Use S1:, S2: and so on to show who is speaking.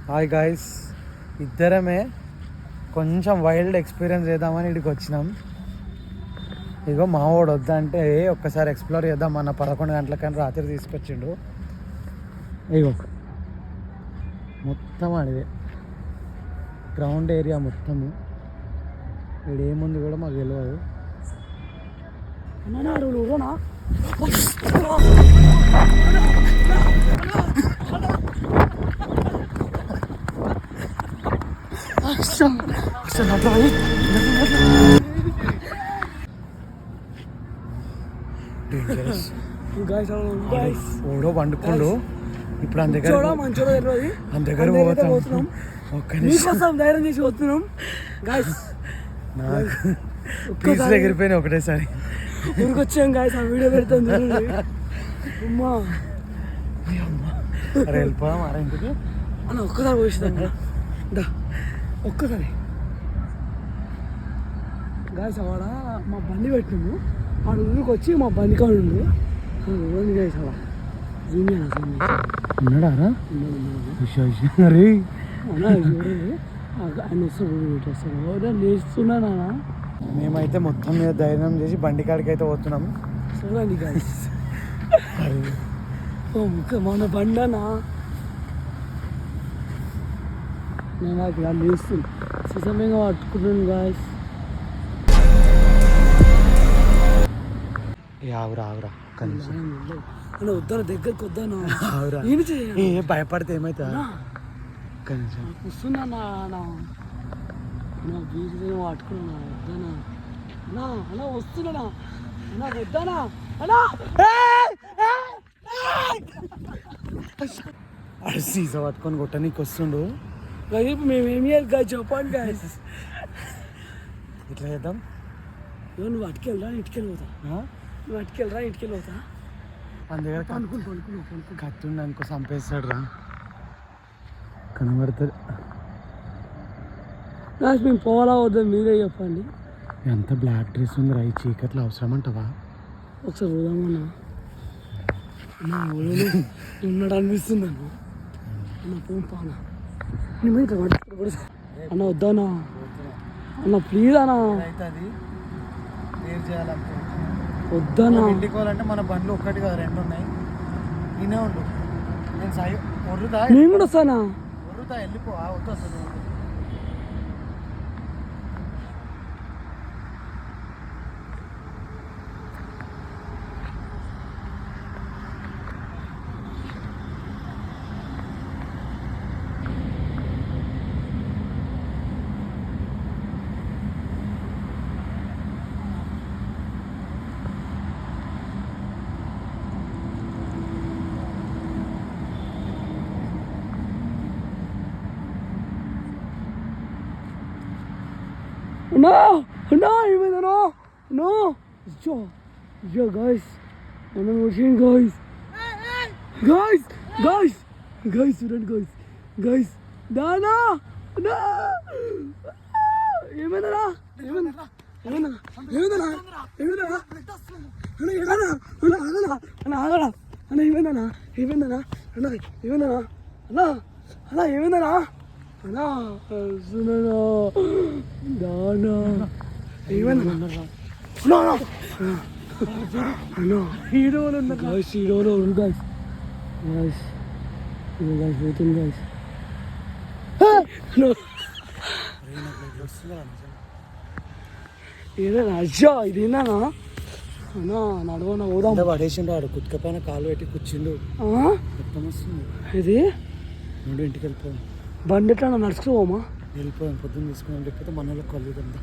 S1: Hi guys, ఇద్దరమే కొంచెం wild experience చేద్దామని ఇక్కడికి వచ్చినాం. ఇగో మావాడు వద్దంటే ఒక్కసారి ఎక్స్ప్లోర్ చేద్దాం మన 11 గంటలకని రాత్రి తీసుకొచ్చిండు. ఇగో మొత్తం అడివే గ్రౌండ్ ఏరియా మొత్తము. ఇక్కడ ఏముంది కూడా మాకు తెలియదు. ఓడో పండుకుండు. ఇప్పుడు అంత దగ్గర పోతున్నాం. ఒక్క నిమిషం ధైర్యం చేసి వస్తున్నాం. పీస్ ఎగిరిపోయినా ఒకటేసారి ఊరికొచ్చాం. గాయస్ ఆ వీడియో పెడతాం. అమ్మా అరే వెళ్ళిపోదాం. అరే ఇంటికి అన్న ఒక్కసారి పోయిస్తాం. ఒక్కసారి గాయస్ ఆడ మా బండి పెట్టినాము. ఆడ ఊరికి వచ్చి మా బండి కాడు గాయస్ అలా ఉన్నాడా అరే ఆయన వస్తాడు లేస్తున్నానా. మేమైతే మొత్తం మీద ధైర్యం చేసి బండి కాడికి అయితే పోతున్నాం. చూడండి గాయస్ మన బండనా నేను అక్కడ లేస్తుంది సుసమయంగా పట్టుకుంటున్నాను గాయస్. ఆవురా కనీసం వద్దాను దగ్గరకు వద్దాను. ఆవురా భయపడితే ఏమవుతా కనీసం వస్తున్నా బీచ్ పట్టుకున్నా. వద్దానా అలా వస్తున్నా వద్దానా సీసా పట్టుకొని కొట్టడానికి వస్తుండు. మేమేం చేయాలి గాయ చెప్పండి గాయ. ఇట్లా చేద్దాం. నువ్వు అటుకెళ్ళరా ఇటుకెళ్ళిపోతా. నువ్వు అటుకెళ్ళరా ఇటుకెళ్ళిపోతా. అందుకే అనుకుంటున్నావు కత్తుండి అనుకో చంపేస్తాడు రా. కనబడుతుంది. మేము పోవాలా వద్దా మీరే చెప్పండి. ఎంత బ్లాక్ డ్రెస్ ఉంది రా ఈ చీకట్లో అవసరం అంటావా? ఒకసారి పోదామన్నా ఉన్నాడు అనిపిస్తుంది అన్న. పోనా అన్న వద్దానా అన్న ప్లీజ్ అన్నా వద్దానా. ఇంటికోవాలంటే మన బండ్లు ఒక్కటి కాదు 2 ఉన్నాయి. నేనే ఉండు నేను సాయి ఒర్రుతా. నేను కూడా వస్తానా ఒర్రుతా వెళ్ళిపో. వద్దు వస్తుంది. No, even no. Yo, guys, I'm watching, guys. Student, guys. Dana. ఏమైందరా హీరోలో ఏదైనా అజ్జా ఇదేనా నడవనా పోదాం. పడేసిండు ఆడు కుక్క పైన కాలు పెట్టి కూర్చుండు. మొత్తం వస్తుంది ఇది. నువ్వు ఇంటికి వెళ్ళిపోయాం. బండి ఎట్లా నడుచుకోమా వెళ్ళిపోయాం. పొద్దున్న తీసుకున్నాం. లేకపోతే మనలో కలుగుతుందా